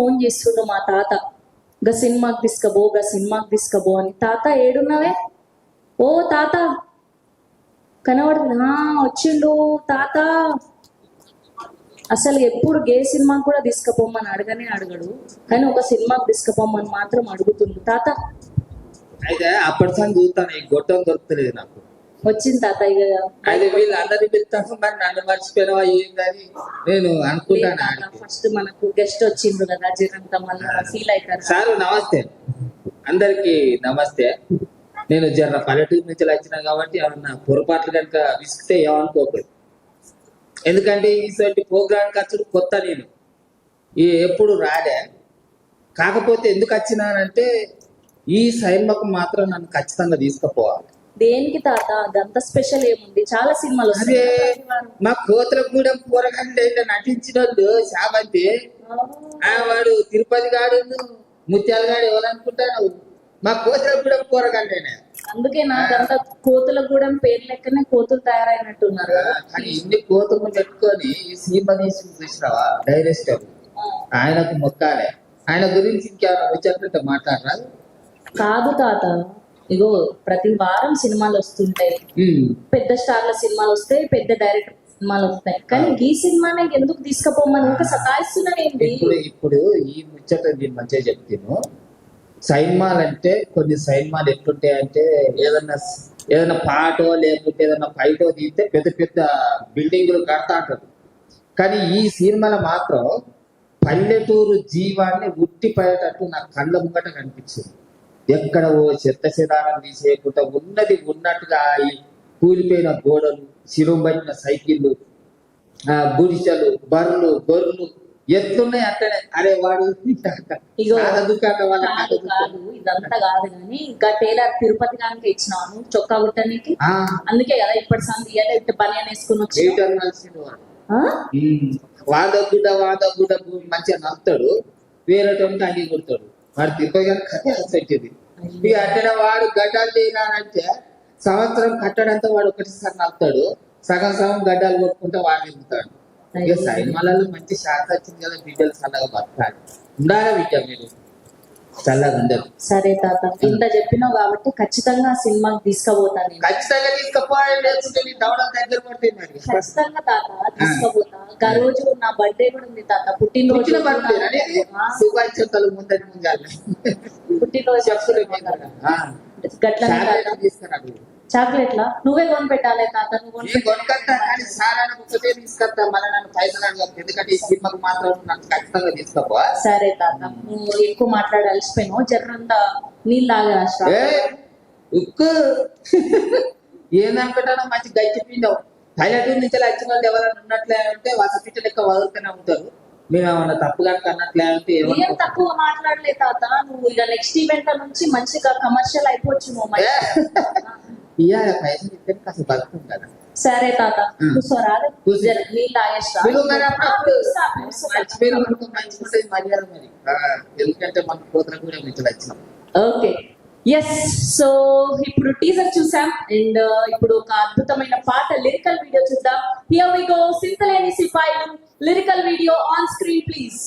Phone చేస్తుండు మా తాత, గా సినిమాకి తీసుకపో అని. తాత ఏడున్నావే? ఓ తాత కనబడుతుంది, వచ్చిండు తాత. అసలు ఎప్పుడు గే సినిమాకి కూడా తీసుకుపోమని అడగడు, కానీ ఒక సినిమాకి తీసుకుపోమని మాత్రం అడుగుతుండు తాత. అయితే అప్పటి సార్ చూస్తాను, ఈ గొట్టం దొరుకుతలేదు నాకు. వచ్చింది తాత. ఇక అయితే వీళ్ళు అందరినీ పిలుస్తాను, మరి నన్ను మర్చిపోయినవా ఏం కానీ నేను అనుకుంటాను. ఫస్ట్ మనకు గెస్ట్ వచ్చిండ్రు కదా, జరంతా మళ్ళీ ఫీల్ అవుతారు. సార్ నమస్తే, అందరికి నమస్తే. నేను జర పల్లెటూరు నుంచి వచ్చినా కాబట్టి ఏమన్నా పొరపాట్లు కనుక విసిగితే ఏమనుకోకూడదు. ఎందుకంటే ఈసారి ప్రోగ్రామ్ ఖర్చుడు కొత్త, నేను ఎప్పుడు రాలే. కాకపోతే ఎందుకు వచ్చినానంటే ఈ సైన్మకు మాత్రం నన్ను ఖచ్చితంగా తీసుకుపోవాలి. దేనికి తాత? అదంతా స్పెషల్ ఏముంది, చాలా సినిమాలు అదే మా కోతలగూడెం కూరగాయలు నటించిన వాళ్ళు శామంతి, వాడు తిరుపతి గాడు ముత్యాల గాడు ఎవరనుకుంటాను, మా కోతలగూడెం కూరగాయలేనే. అందుకే నాకంతా కోతులగూడెం పేరు లెక్కనే కోతులు తయారైనట్టున్నారు. కానీ ఇన్ని కోతులు పెట్టుకొని ఈ సినిమా తీసి చూసినావా డైరెక్టర్, ఆయనకు మొక్కాలే. ఆయన గురించి ఇంకేమైనా వచ్చేటట్టు మాట్లాడరా? కాదు తాత, ఇగో ప్రతి వారం సినిమాలు వస్తుంటాయి, పెద్ద స్టార్ల సినిమాలు వస్తాయి, పెద్ద డైరెక్టర్ సినిమాలు వస్తాయి, కానీ ఈ సినిమానే ఎందుకు తీసుకుపోమని ఇంకా సతాయిస్తున్నానేంటి? ఇప్పుడు ఈ ముచ్చట నేను మంచిగా చెప్తాను. సైన్మాలు అంటే కొన్ని సైన్మాలు ఎట్లుంటాయంటే ఏదైనా పాటో లేకుంటే ఏదైనా ఫైటో తీస్తే పెద్ద పెద్ద బిల్డింగ్లు కడతా అంటారు. కానీ ఈ సినిమాలో మాత్రం పల్లెటూరు జీవాన్ని ఉట్టిపోయేటట్టు నాకు కళ్ళ ముంగట కనిపించింది. ఎక్కడ ఓ చెత్త చెదారం తీసేయకుండా ఉన్నది ఉన్నట్టుగా ఈ కూలిపోయిన గోడలు, శిలువ పట్టిన సైకిళ్ళు, గుడిసెలు, బర్రెలు, గొర్రెలు ఎట్లున్నాయి అంటేనే అరే వాడు కాదు, ఇదంతా కాదు. కానీ ఇంకా టైలర్ తిరుపతి గానికి ఇచ్చినాను చొక్కా కుట్టడానికి, అందుకే కదా ఇప్పటి సంది ఇట్లా పని వేసుకుని వచ్చి వాదగుడ్డ మంచిగా నలుతాడు, వేరే అంగి కొడతాడు. వాడు తిరుపతి గారికి కథ పెట్టింది. ఇక అట్లా వాడు గడ్డాలు చేయాలంటే సంవత్సరం కట్టడంతా వాడు ఒకటిసారి నలుతాడు, సగం గడ్డాలు కొట్టుకుంటే వాడు ఎగుతాడు. ఇక సైన్మాలలో మంచి శాంతి వచ్చింది కదా, బిడ్డలు చల్లగా బతకాలి, ఉండాలి బిడ్డ మీరు చల్లగా ఉండదు. సరే తాత, ఇంత చెప్పినావు కాబట్టి ఖచ్చితంగా సినిమాకి తీసుకుపోతాను. ఖచ్చితంగా తీసుకుపోవాలి, లేకుంటే నీ దవడలు దగ్గర పడుతుంది. మరి ఖచ్చితంగా తాత తీసుకుపోతా. ఆ రోజు నా బర్త్డే కూడా ఉంది తాత, పుట్టినరోజు. శుభాకాంక్షలు ముందని ముందు పుట్టినరోజు గట్ల తీసుకురాడు. చాక్లెట్లా నువ్వే కొని పెట్టాలి తాత, నువ్వు తీసుకొస్తా. మళ్ళీ నన్ను పైసలు అడగదు, ఎందుకంటే ఈ సినిమాకు మాత్రం నన్ను ఖచ్చితంగా తీసుకోపో. సరే తాత, నువ్వు ఎక్కువ మాట్లాడి అలసిపోయినావు, జర్రంతా నీళ్ళు తాగా. ఉక్కు ఏందనుకుంటానో మంచి గచ్చి పిండవు. పల్లెటూరు నుంచి వచ్చిన వాళ్ళు ఎవరైనా ఉన్నట్లే అంటే వసతి లెక్క వదులుతూనే ఉంటారు. మేము ఏమన్నా తప్పుగా అన్నట్లే అంటే ఏం తక్కువ మాట్లాడలే తాత. నువ్వు ఇక నెక్స్ట్ ఈవెంట్ నుంచి మంచిగా కమర్షియల్ అయిపోవచ్చు. ఇయ్యాల పైసలు ఇస్తే కాస్త బతుకుంది కదా. సరే తాత, కూర్చోరా, నీళ్ళు తాగేస్తా. మంచి మర్యాద మరి, ఎందుకంటే మన కోతలు కూడా మీకు వచ్చినాం. Okay, yes. సో ఇప్పుడు టీజర్ చూసాం, అండ్ ఇప్పుడు ఒక అద్భుతమైన పాట లిరికల్ వీడియో చూద్దాం. Here we go. సింతలేని సిపాయిలు lyrical video on screen please.